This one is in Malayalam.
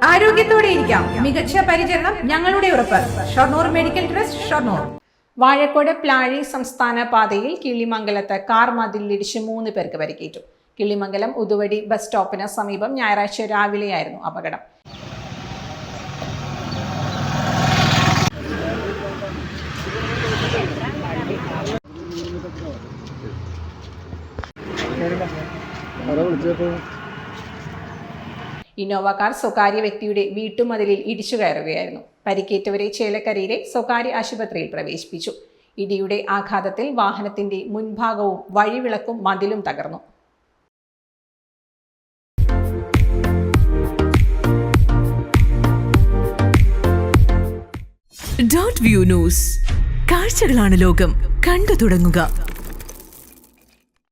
ആരോഗ്യത്തോടെ ഇരിക്കാം. മികച്ച പരിചരണം ഞങ്ങളുടെ ഉറപ്പ്. Shoranur medical trust, Shoranur. വാഴക്കോട് പ്ലാഴി സംസ്ഥാന പാതയിൽ കിള്ളിമംഗലത്ത് കാർ മതിലിടിച്ച് 3 പേർക്ക് പരിക്കേറ്റു. കിള്ളിമംഗലം ഉതുവടി ബസ് സ്റ്റോപ്പിന് സമീപം ഞായറാഴ്ച രാവിലെയായിരുന്നു അപകടം. ഇന്നോവ കാർ സ്വകാര്യ വ്യക്തിയുടെ വീട്ടുമതിലിൽ ഇടിച്ചു കയറുകയായിരുന്നു. പരിക്കേറ്റവരെ ചേലക്കരയിലെ സ്വകാര്യ ആശുപത്രിയിൽ പ്രവേശിപ്പിച്ചു. ഇടിയുടെ ആഘാതത്തിൽ വാഹനത്തിന്റെ മുൻഭാഗവും വഴിവിളക്കും മതിലും തകർന്നു. Dot view news. കാഴ്ചകളാണ് ലോകം. കണ്ടു തുടങ്ങുക.